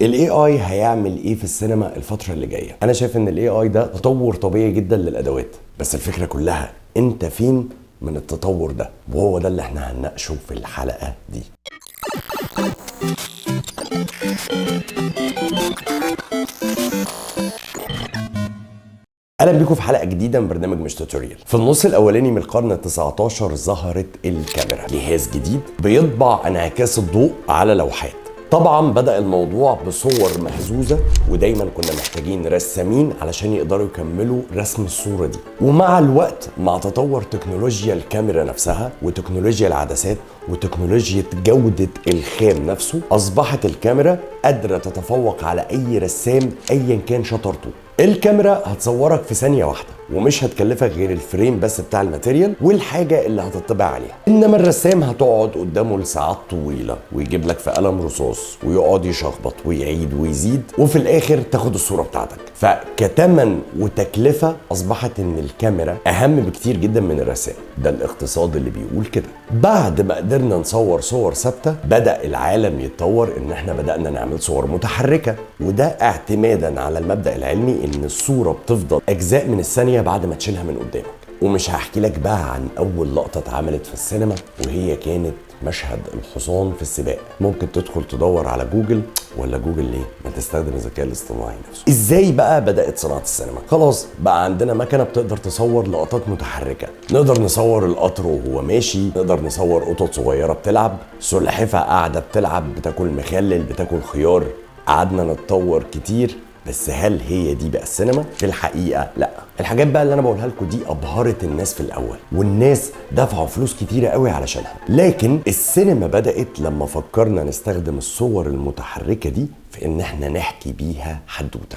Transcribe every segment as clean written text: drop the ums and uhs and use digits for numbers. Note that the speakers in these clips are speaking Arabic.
الاي اي هيعمل ايه في السينما الفتره اللي جايه؟ انا شايف ان الاي اي ده تطور طبيعي جدا للادوات، بس الفكره كلها انت فين من التطور ده، وهو ده اللي احنا هنناقشه في الحلقه دي. اهلا بيكم في حلقه جديده من برنامج مش توتوريال. في النص الاولاني من القرن ال19 ظهرت الكاميرا، جهاز جديد بيطبع انعكاس الضوء على لوحات. طبعا بدأ الموضوع بصور مهزوزة، ودايما كنا محتاجين رسامين علشان يقدروا يكملوا رسم الصورة دي. ومع الوقت، مع تطور تكنولوجيا الكاميرا نفسها وتكنولوجيا العدسات وتكنولوجيا جودة الخام نفسه، أصبحت الكاميرا قادرة تتفوق على أي رسام أيا كان شطارته. الكاميرا هتصورك في ثانية واحدة، ومش هتكلفك غير الفريم بس بتاع الماتيريال والحاجة اللي هتطبع عليها. انما الرسام هتقعد قدامه لساعات طويلة ويجيب لك في قلم رصاص ويقعد يشخبط ويعيد ويزيد، وفي الاخر تاخد الصورة بتاعتك. فكتمن وتكلفة اصبحت ان الكاميرا اهم بكتير جدا من الرسام. ده الاقتصاد اللي بيقول كده. بعد ما قدرنا نصور صور ثابتة، بدأ العالم يتطور ان احنا بدأنا نعمل صور متحركة، وده اعتمادا على المبدأ العلمي ان الصورة بتفضل اجزاء من الثانية بعد ما تشيلها من قدامك. ومش هحكي لك بقى عن اول لقطة اتعملت في السينما، وهي كانت مشهد الحصان في السباق. ممكن تدخل تدور على جوجل، ولا جوجل ليه؟ ما تستخدم الذكاء الاصطناعي نفسه. ازاي بقى بدأت صناعة السينما؟ خلاص بقى عندنا مكنة بتقدر تصور لقطات متحركة، نقدر نصور القطر وهو ماشي، نقدر نصور قطط صغيرة بتلعب، سلحفة قاعدة بتلعب بتاكل مخلل بتاكل خيار. قعدنا نتطور كتير، بس هل هي دي بقى السينما؟ في الحقيقة لا. الحاجات بقى اللي انا بقولها لكم دي ابهرت الناس في الاول، والناس دفعوا فلوس كتيرة قوي علشانها. لكن السينما بدأت لما فكرنا نستخدم الصور المتحركة دي في ان احنا نحكي بيها حدوتة.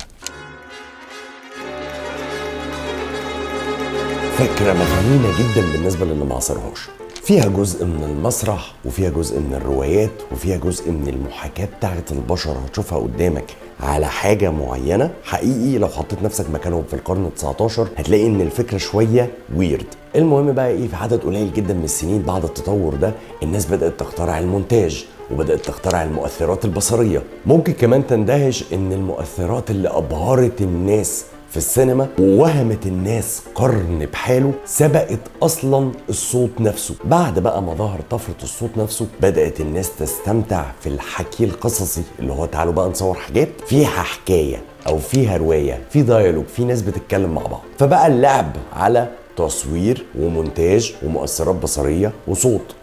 فكرة مجنونة جدا بالنسبة للي ما عصرهاش. فيها جزء من المسرح، وفيها جزء من الروايات، وفيها جزء من المحاكاة بتاعت البشر هتشوفها قدامك على حاجة معينة. حقيقي لو حطيت نفسك مكانهم في القرن ال19 هتلاقي ان الفكرة شوية ويرد. المهم بقى ايه، في عدد قليل جدا من السنين بعد التطور ده، الناس بدأت تخترع المونتاج وبدأت تخترع المؤثرات البصرية. ممكن كمان تندهش ان المؤثرات اللي ابهرت الناس في السينما ووهمت الناس قرن بحاله سبقت اصلا الصوت نفسه. بعد بقى ما ظهر طفرة الصوت نفسه، بدأت الناس تستمتع في الحكي القصصي، اللي هو تعالوا بقى نصور حاجات فيها حكاية او فيها رواية، في دايالوج، في ناس بتتكلم مع بعض. فبقى اللعب على تصوير ومونتاج ومؤثرات بصرية وصوت.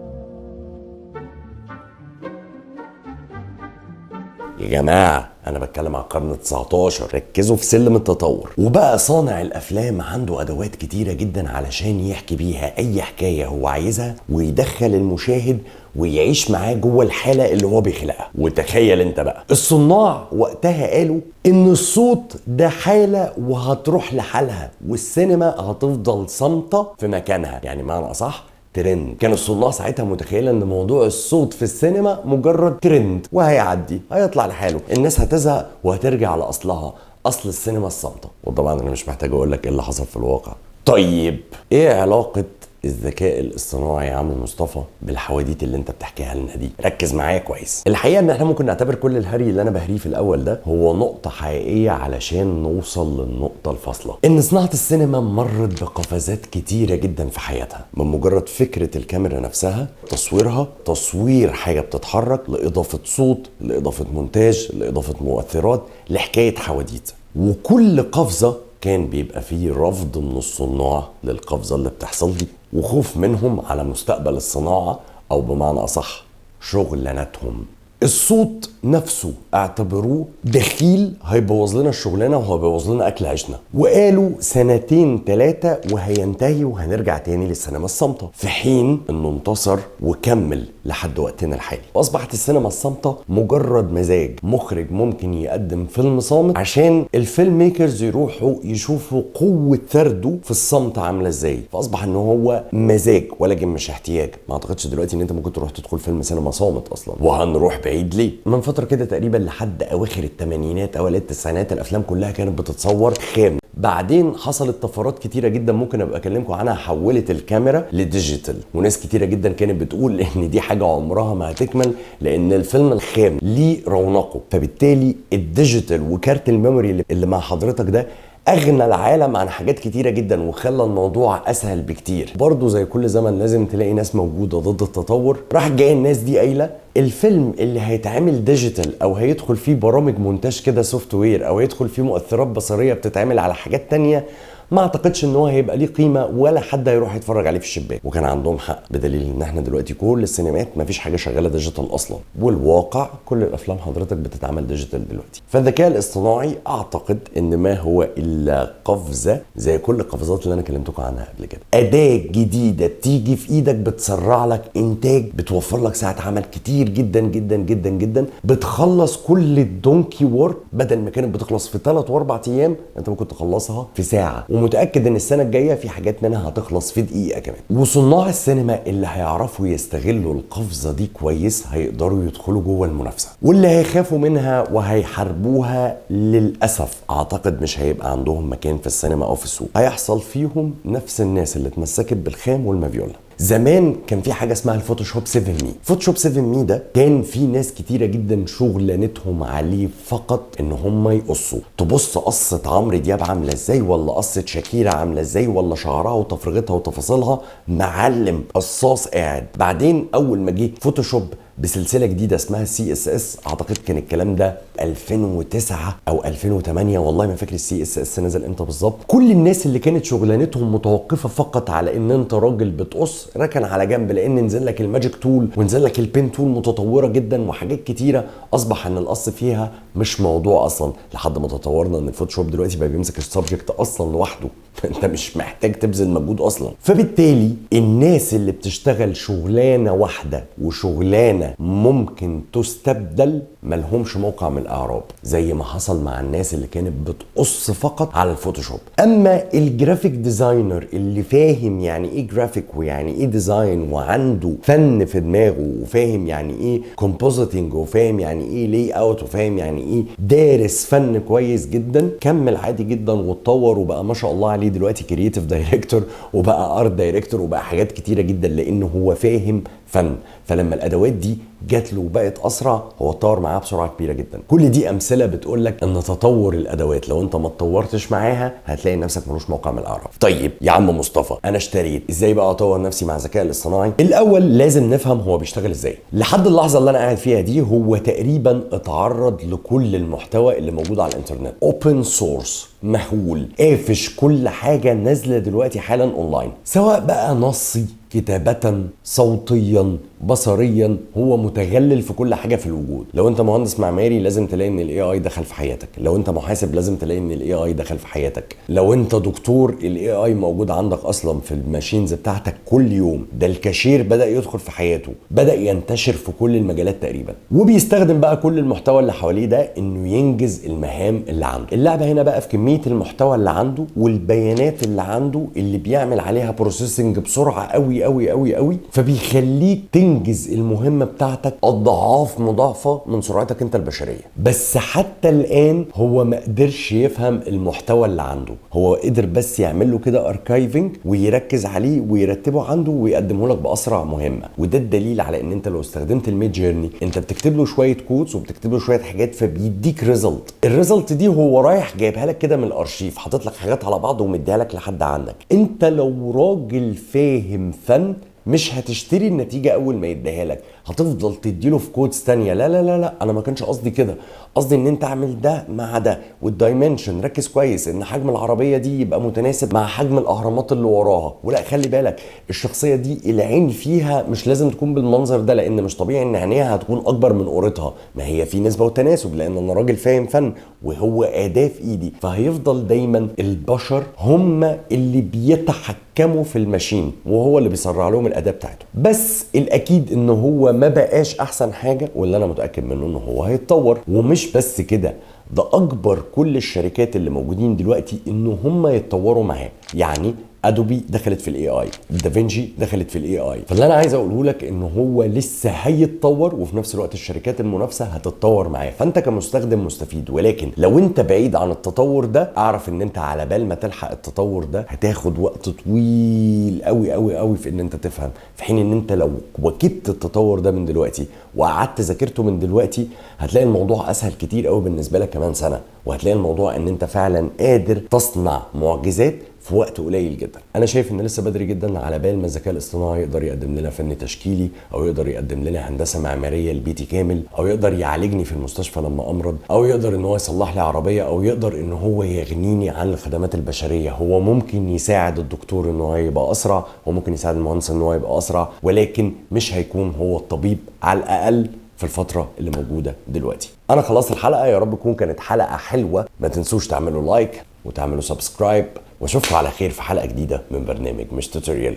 يا جماعة أنا بتكلم على القرن ال19، ركزوا في سلم التطور. وبقى صانع الأفلام عنده أدوات كتيرة جدا علشان يحكي بيها أي حكاية هو عايزها، ويدخل المشاهد ويعيش معاه جوه الحالة اللي هو بيخلقها. وتخيل انت بقى، الصناع وقتها قالوا ان الصوت ده حالة وهتروح لحالها، والسينما هتفضل صامتة في مكانها. يعني معنى أصح ترند. كان الصناع ساعتها متخيله ان موضوع الصوت في السينما مجرد ترند وهيعدي، هيطلع لحاله، الناس هتزهق وهترجع لاصلها، اصل السينما الصامته. وطبعا انا مش محتاج اقول لك ايه اللي حصل في الواقع. طيب ايه علاقه الذكاء الاصطناعي يا عم مصطفى بالحواديت اللي انت بتحكيها لنا دي؟ ركز معايا كويس. الحقيقه ان احنا ممكن نعتبر كل الهري اللي انا بهريه في الاول ده هو نقطه حقيقيه علشان نوصل للنقطه الفاصله. ان صناعه السينما مرت بقفزات كتيره جدا في حياتها، من مجرد فكره الكاميرا نفسها، تصويرها، تصوير حاجه بتتحرك، لاضافه صوت، لاضافه مونتاج، لاضافه مؤثرات، لحكايه حواديت. وكل قفزه كان بيبقى فيه رفض من الصناع للقفزة اللي بتحصل دي، وخوف منهم على مستقبل الصناعة، أو بمعنى أصح شغلانتهم. الصوت نفسه اعتبروه دخيل هيبوظ لنا الشغلانه وهيبوظ لنا اكل عيشنا، وقالوا 2-3 وهينتهي وهنرجع تاني للسينما الصامته، في حين انه انتصر وكمل لحد وقتنا الحالي. واصبحت السينما الصامته مجرد مزاج. مخرج ممكن يقدم فيلم صامت عشان الفيلم ميكرز يروحوا يشوفوا قوه فرده في الصمت عامله ازاي، فاصبح ان هو مزاج ولكن مش احتياج. ما اعتقدش دلوقتي ان انت ممكن تروح تدخل فيلم سينما صامت اصلا، وهنروح بعيد ليه؟ من فتره كده تقريبا لحد اواخر الثمانينات اوائل التسعينات الافلام كلها كانت بتتصور خام بعدين حصلت طفرات كتيره جدا ممكن ابقى اكلمكم عنها، حولت الكاميرا لديجيتال، وناس كتيره جدا كانت بتقول ان دي حاجه عمرها ما هتكمل، لان الفيلم الخام ليه رونقه. فبالتالي الديجيتال وكارت الميموري اللي مع حضرتك ده اغنى العالم عن حاجات كتيره جدا، وخلى الموضوع اسهل بكتير. برضو زي كل زمن لازم تلاقي ناس موجوده ضد التطور. راح جاي الناس دي قايله الفيلم اللي هيتعمل ديجيتال او هيدخل فيه برامج مونتاج كده سوفت وير، او هيدخل فيه مؤثرات بصريه بتتعمل على حاجات تانية، ما اعتقدش ان هو هيبقى ليه قيمه ولا حد هيروح يتفرج عليه في الشباك. وكان عندهم حق، بدليل ان احنا دلوقتي كل السينمات ما فيش حاجه شغاله ديجيتال اصلا، والواقع كل الافلام حضرتك بتتعمل ديجيتال دلوقتي. فالذكاء الاصطناعي اعتقد ان ما هو الا قفزه زي كل القفزات اللي انا كلمتكم عنها قبل كده، اداه جديده بتيجي في ايدك بتسرع لك انتاج، بتوفر لك ساعه عمل كتير جدا جدا جدا جدا، بتخلص كل الدونكي وورك بدل ما كانت بتخلص في 3 و4 ايام انت ممكن تخلصها في ساعه. ومتاكد ان السنه الجايه في حاجات منها هتخلص في دقيقه كمان. وصناع السينما اللي هيعرفوا يستغلوا القفزه دي كويس هيقدروا يدخلوا جوه المنافسه، واللي هيخافوا منها وهيحاربوها للاسف اعتقد مش هيبقى عندهم مكان في السينما او في السوق. هيحصل فيهم نفس الناس اللي اتمسكت بالخام والمافيولا. زمان كان في حاجه اسمها الفوتوشوب 7 مي. فوتوشوب 7 مي ده كان في ناس كتيره جدا شغلانتهم عليه فقط ان هم يقصوا. تبص قصه عمرو دياب عامله ازاي، ولا قصه شاكيرا عامله ازاي، ولا شعرها وتفرغتها وتفاصيلها، معلم قصاص قاعد. بعدين اول ما جه فوتوشوب بسلسله جديده اسمها سي اس اس، اعتقد كان الكلام ده 2009 او 2008، والله ما فاكر السي اس اس نزل امتى بالظبط. كل الناس اللي كانت شغلانتهم متوقفه فقط على ان انت راجل بتقص ركن على جنب، لان نزل لك الماجيك تول ونزل لك البين تول متطوره جدا وحاجات كتيره، اصبح ان القص فيها مش موضوع اصلا، لحد ما تطورنا ان الفوتوشوب دلوقتي بقى بيمسك السبجكت اصلا لوحده انت مش محتاج تبذل مجهود اصلا. فبالتالي الناس اللي بتشتغل شغلانه واحده وشغلانه ممكن تستبدل ملهمش موقع من الاعراب، زي ما حصل مع الناس اللي كانت بتقص فقط على الفوتوشوب. اما الجرافيك ديزاينر اللي فاهم يعني ايه جرافيك ويعني ايه ديزاين، وعنده فن في دماغه، وفاهم يعني ايه كومبوزيتنج، وفاهم يعني ايه لي اوت، وفاهم يعني ايه دارس فن كويس جدا، كمل عادي جدا واتطور وبقى ما شاء الله عليه دلوقتي كرييتيف دايركتور وبقى ارت دايركتور وبقى حاجات كتيره جدا، لانه هو فاهم فن. فلما الادوات دي جات له وبقت اسرع هو اتطور معاها بسرعه كبيره جدا. كل دي امثله بتقول لك ان تطور الادوات لو انت ما اتطورتش معاها هتلاقي نفسك ملوش موقع من الاعراب. طيب يا عم مصطفى انا اشتريت، ازاي بقى اطور نفسي مع الذكاء الاصطناعي؟ الاول لازم نفهم هو بيشتغل ازاي. لحد اللحظه اللي انا قاعد فيها دي هو تقريبا اتعرض لكل المحتوى اللي موجود على الانترنت، اوبن سورس، مهول، قافش كل حاجه نازله دلوقتي حالا اونلاين، سواء بقى نصي، كتابة، صوتيا، بصريا، هو متغلل في كل حاجة في الوجود. لو انت مهندس معماري لازم تلاقي ان الاي اي دخل في حياتك، لو انت محاسب لازم تلاقي ان الاي اي دخل في حياتك، لو انت دكتور الاي اي موجود عندك اصلا في الماشينز بتاعتك كل يوم. ده الكاشير بدأ يدخل في حياته، بدأ ينتشر في كل المجالات تقريبا، وبيستخدم بقى كل المحتوى اللي حواليه ده انه ينجز المهام اللي عنده. اللعبة هنا بقى في كمية المحتوى اللي عنده والبيانات اللي عنده اللي بيعمل عليها بروسيسنج بسرعة قوي قوي قوي قوي، فبيخليك تنجز المهمة بتاعتك اضعاف مضاعفة من سرعتك انت البشرية. بس حتى الان هو ما قدرش يفهم المحتوى اللي عنده، هو قدر بس يعمل له كده اركايفنج ويركز عليه ويرتبه عنده ويقدمه لك باسرع مهمة. وده الدليل على ان انت لو استخدمت الميد جيرني انت بتكتب له شوية كودز وبتكتب له شوية حاجات فبيديك ريزلت. الريزلت دي هو رايح جايبها لك كده من الارشيف، حاطط لك حاجات على بعض ومديها لك لحد عندك. انت لو راجل فاهم فن مش هتشتري النتيجة أول ما يديها لك، هتفضل تديله في كودز تانية، لا لا لا لا أنا ما كانش قصدي كده، قصدي إن أنت اعمل ده مع ده، والدايمنشن ركز كويس إن حجم العربية دي يبقى متناسب مع حجم الأهرامات اللي وراها، ولا خلي بالك الشخصية دي العين فيها مش لازم تكون بالمنظر ده، لأن مش طبيعي إن عينيها هتكون أكبر من قورتها، ما هي في نسبة وتناسب، لأن أنا راجل فاهم فن وهو أداة في إيدي. فهيفضل دايما البشر هم اللي بيتحكموا في الماشين وهو اللي بيسرع لهم الأداة بتاعته. بس الأكيد إن هو ما بقاش أحسن حاجة، واللي أنا متأكد منه إنه هو هيتطور. ومش بس كده، ده أكبر كل الشركات اللي موجودين دلوقتي إنه هم يتطوروا معاه. يعني ادوبي دخلت في الاي اي، دافنشي دخلت في الاي اي. فاللي انا عايز اقوله لك ان هو لسه هيتطور، وفي نفس الوقت الشركات المنافسه هتتطور معاه، فانت كمستخدم مستفيد. ولكن لو انت بعيد عن التطور ده، اعرف ان انت على بال ما تلحق التطور ده هتاخد وقت طويل قوي قوي قوي في ان انت تفهم، في حين ان انت لو واكبت التطور ده من دلوقتي وقعدت ذاكرته من دلوقتي هتلاقي الموضوع اسهل كتير قوي بالنسبه لك كمان سنه، وهتلاقي الموضوع ان انت فعلا قادر تصنع معجزات في وقت قليل جدا. انا شايف ان لسه بدري جدا على بال ما الذكاء الاصطناعي يقدر يقدم لنا فن تشكيلي، او يقدر يقدم لنا هندسه معماريه لبيتي كامل، او يقدر يعالجني في المستشفى لما امرض، او يقدر ان هو يصلح لي عربيه، او يقدر ان هو يغنيني عن الخدمات البشريه. هو ممكن يساعد الدكتور ان هو يبقى اسرع، هو ممكن يساعد المهندس ان هو يبقى اسرع، ولكن مش هيكون هو الطبيب على الاقل في الفترة اللي موجودة دلوقتي. أنا خلصت الحلقة، يا رب تكون كانت حلقة حلوة. ما تنسوش تعملوا لايك وتعملوا سبسكرايب، واشوفكم على خير في حلقة جديدة من برنامج مش توتوريال.